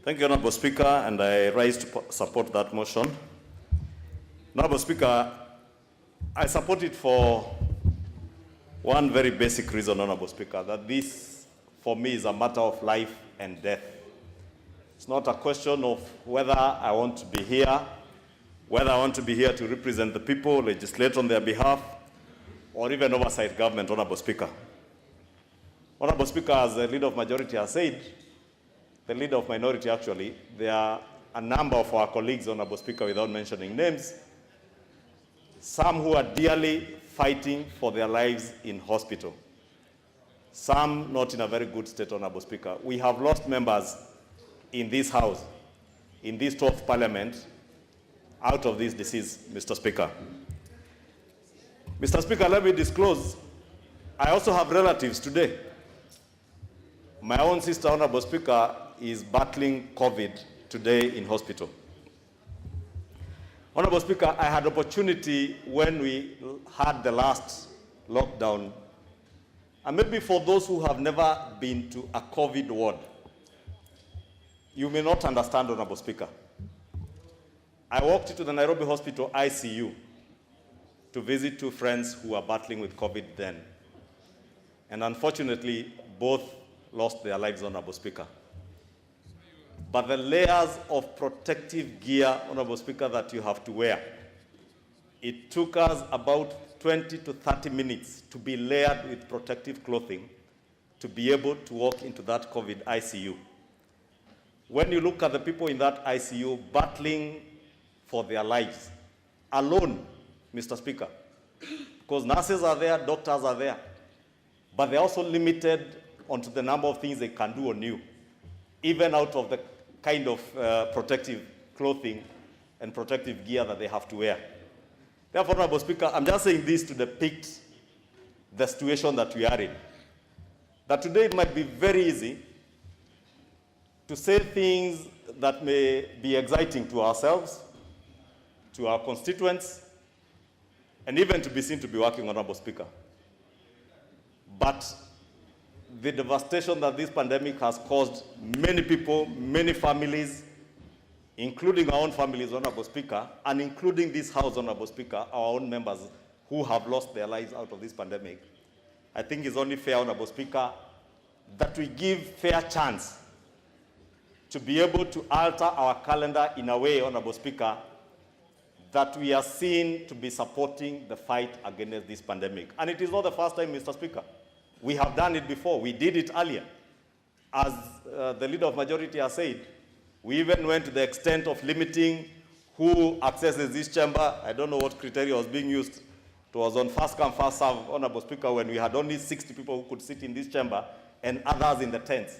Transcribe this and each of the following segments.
Thank you, Honorable Speaker, and I rise to support that motion. Honorable Speaker, I support it for one very basic reason, Honorable Speaker, that this, for me, is a matter of life and death. It's not a question of whether I want to be here, whether I want to be here to represent the people, legislate on their behalf, or even oversight government, Honorable Speaker. Honorable Speaker, as the Leader of Majority has said, the Leader of Minority actually, there are a number of our colleagues, Honorable Speaker, without mentioning names, some who are dearly fighting for their lives in hospital, some not in a very good state, Honorable Speaker. We have lost members in this House, in this 12th Parliament, out of this disease, Mr. Speaker. Mr. Speaker, let me disclose, I also have relatives today. My own sister, Honorable Speaker, is battling COVID today in hospital. Honorable Speaker, I had opportunity when we had the last lockdown, and maybe for those who have never been to a COVID ward, you may not understand, Honorable Speaker. I walked into the Nairobi Hospital ICU to visit two friends who were battling with COVID then. And unfortunately, both lost their lives, Honorable Speaker. But the layers of protective gear, Honorable Speaker, that you have to wear, it took us about 20 to 30 minutes to be layered with protective clothing to be able to walk into that COVID ICU. When you look at the people in that ICU battling for their lives, alone, Mr. Speaker, because nurses are there, doctors are there, but they're also limited onto the number of things they can do on you, even out of the kind of protective clothing and protective gear that they have to wear. Therefore, Honorable Speaker, I'm just saying this to depict the situation that we are in. That today it might be very easy to say things that may be exciting to ourselves, to our constituents, and even to be seen to be working, Honorable Speaker. But the devastation that this pandemic has caused many people, many families, including our own families, Honorable Speaker, and including this House, Honorable Speaker, our own members who have lost their lives out of this pandemic, I think it's only fair, Honorable Speaker, that we give fair chance to be able to alter our calendar in a way, Honorable Speaker, that we are seen to be supporting the fight against this pandemic. And it is not the first time, Mr. Speaker. We have done it before. We did it earlier. As the Leader of Majority has said, we even went to the extent of limiting who accesses this chamber. I don't know what criteria was being used. It was on first come, first serve, Honorable Speaker, when we had only 60 people who could sit in this chamber and others in the tents.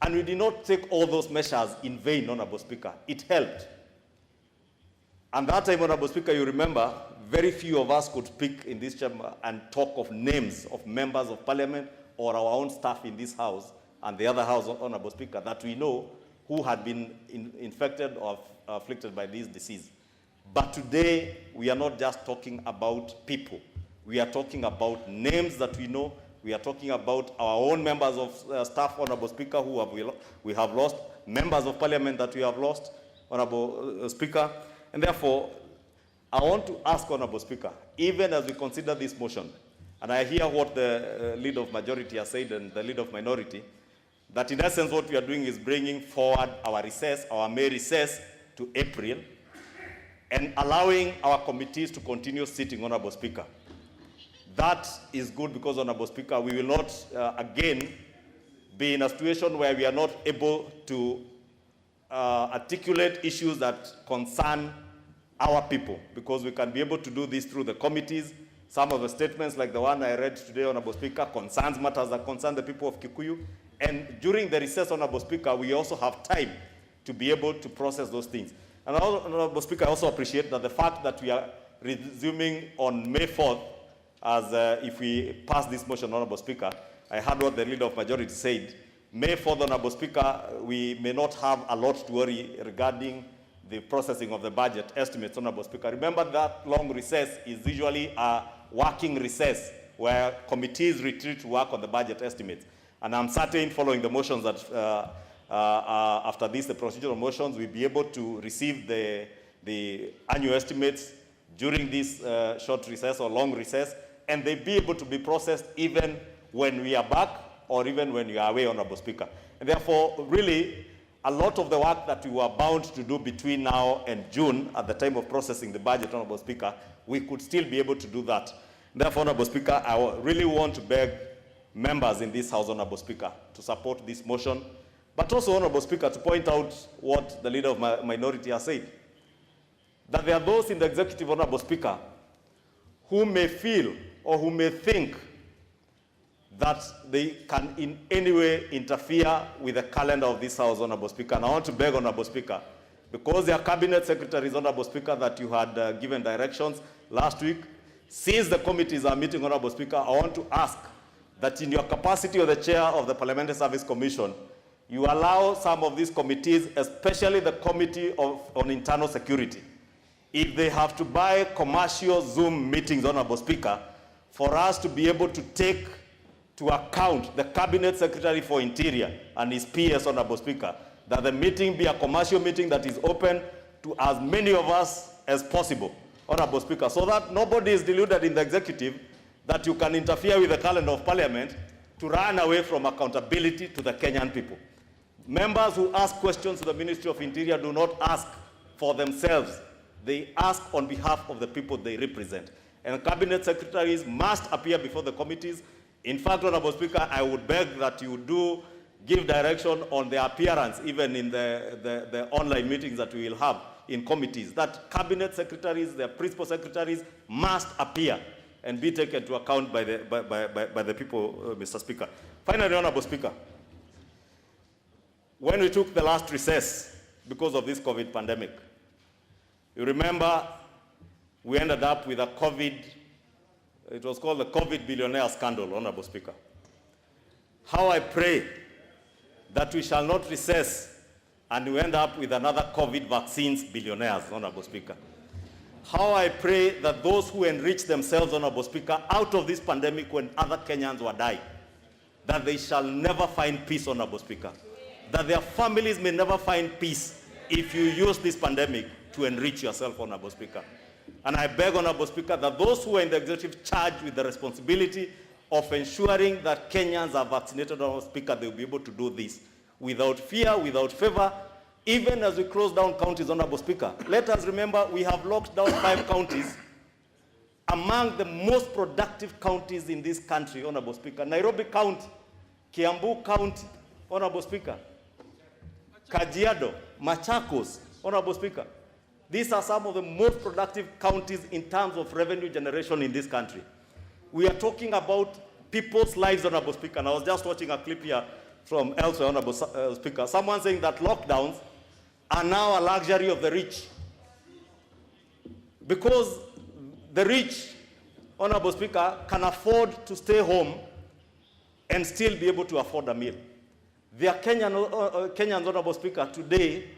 And we did not take all those measures in vain, Honorable Speaker. It helped. And that time, Honorable Speaker, you remember, very few of us could speak in this chamber and talk of names of members of Parliament or our own staff in this House and the other House, Honorable Speaker, that we know who had been infected or afflicted by this disease. But today, we are not just talking about people. We are talking about names that we know. We are talking about our own members of staff, Honorable Speaker, who we have lost, members of Parliament that we have lost, Honorable Speaker. And therefore, I want to ask, Honorable Speaker, even as we consider this motion, and I hear what the Leader of Majority has said and the Leader of Minority, that in essence what we are doing is bringing forward our recess, our May recess, to April, and allowing our committees to continue sitting, Honorable Speaker. That is good because, Honorable Speaker, we will not again be in a situation where we are not able to articulate issues that concern our people, because we can be able to do this through the committees. Some of the statements, like the one I read today, Honorable Speaker, concerns matters that concern the people of Kikuyu. And during the recess, Honorable Speaker, we also have time to be able to process those things. And Honorable Speaker, I also appreciate that the fact that we are resuming on May 4th, as if we pass this motion, Honorable Speaker, I heard what the Leader of Majority said. May 4th, Honorable Speaker, we may not have a lot to worry regarding the processing of the budget estimates, Honorable Speaker. Remember that long recess is usually a working recess where committees retreat to work on the budget estimates. And I'm certain, following the motions that after this, the procedural motions, we'll be able to receive the annual estimates during this short recess or long recess, and they'll be able to be processed even when we are back or even when you are away, Honorable Speaker. And therefore, really, a lot of the work that we were bound to do between now and June at the time of processing the budget, Honorable Speaker, we could still be able to do that. Therefore, Honorable Speaker, I really want to beg members in this House, Honorable Speaker, to support this motion, but also, Honorable Speaker, to point out what the Leader of my minority has said, that there are those in the executive, Honorable Speaker, who may feel or who may think that they can in any way interfere with the calendar of this House, Honorable Speaker. And I want to beg, Honorable Speaker, because there are cabinet secretaries, Honorable Speaker, that you had given directions last week, since the committees are meeting, Honorable Speaker, I want to ask that in your capacity of the chair of the Parliamentary Service Commission, you allow some of these committees, especially the Committee on Internal Security, if they have to buy commercial Zoom meetings, Honorable Speaker, for us to be able to take to account the Cabinet Secretary for Interior and his PS, Honorable Speaker, that the meeting be a commercial meeting that is open to as many of us as possible, Honorable Speaker, so that nobody is deluded in the executive that you can interfere with the calendar of Parliament to run away from accountability to the Kenyan people. Members who ask questions to the Ministry of Interior do not ask for themselves. They ask on behalf of the people they represent. And cabinet secretaries must appear before the committees. In fact, Honorable Speaker, I would beg that you do give direction on their appearance, even in the online meetings that we will have in committees, that cabinet secretaries, their principal secretaries must appear and be taken to account by the people, Mr. Speaker. Finally, Honorable Speaker, when we took the last recess because of this COVID pandemic, you remember we ended up with a it was called the COVID billionaire scandal, Honorable Speaker. How I pray that we shall not recess and we end up with another COVID vaccines billionaires, Honorable Speaker. How I pray that those who enrich themselves, Honorable Speaker, out of this pandemic when other Kenyans were dying, that they shall never find peace, Honorable Speaker. That their families may never find peace if you use this pandemic to enrich yourself, Honorable Speaker. And I beg, Honorable Speaker, that those who are in the executive charged with the responsibility of ensuring that Kenyans are vaccinated, Honorable Speaker, they will be able to do this without fear, without favor, even as we close down counties, Honorable Speaker. Let us remember we have locked down 5 counties, among the most productive counties in this country, Honorable Speaker. Nairobi County, Kiambu County, Honorable Speaker, Kajiado, Machakos, Honorable Speaker. These are some of the most productive counties in terms of revenue generation in this country. We are talking about people's lives, Honorable Speaker. And I was just watching a clip here from elsewhere, Honorable Speaker. Someone saying that lockdowns are now a luxury of the rich. Because the rich, Honorable Speaker, can afford to stay home and still be able to afford a meal. There are Kenyans, Honorable Speaker, today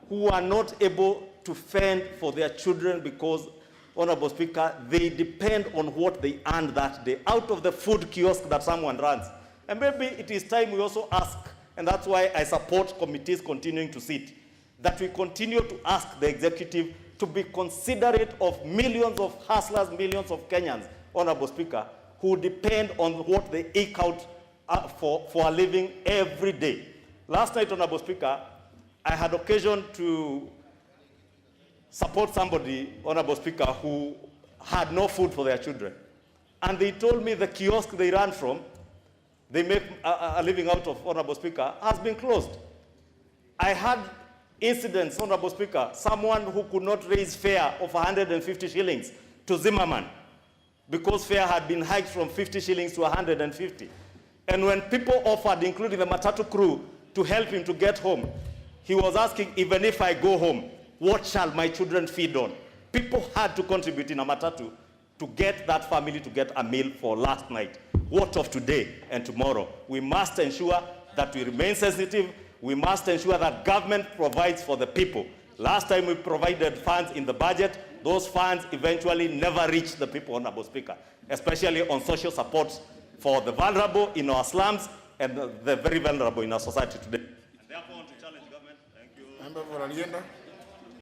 who are not able to fend for their children because, Honorable Speaker, they depend on what they earn that day out of the food kiosk that someone runs. And maybe it is time we also ask, and that's why I support committees continuing to sit, that we continue to ask the executive to be considerate of millions of hustlers, millions of Kenyans, Honorable Speaker, who depend on what they eke out for a living every day. Last night, Honorable Speaker, I had occasion to support somebody, Honorable Speaker, who had no food for their children. And they told me the kiosk they ran from, they make a living out of, Honorable Speaker, has been closed. I had incidents, Honorable Speaker, someone who could not raise fare of 150 shillings to Zimmerman because fare had been hiked from 50 shillings to 150. And when people offered, including the Matatu crew, to help him to get home, he was asking, even if I go home, what shall my children feed on? People had to contribute in a Matatu to get that family to get a meal for last night. What of today and tomorrow? We must ensure that we remain sensitive. We must ensure that government provides for the people. Last time we provided funds in the budget, those funds eventually never reach the people, Honorable Speaker, especially on social support for the vulnerable in our slums and the very vulnerable in our society today. challenge government. Thank you. Member for Alienda.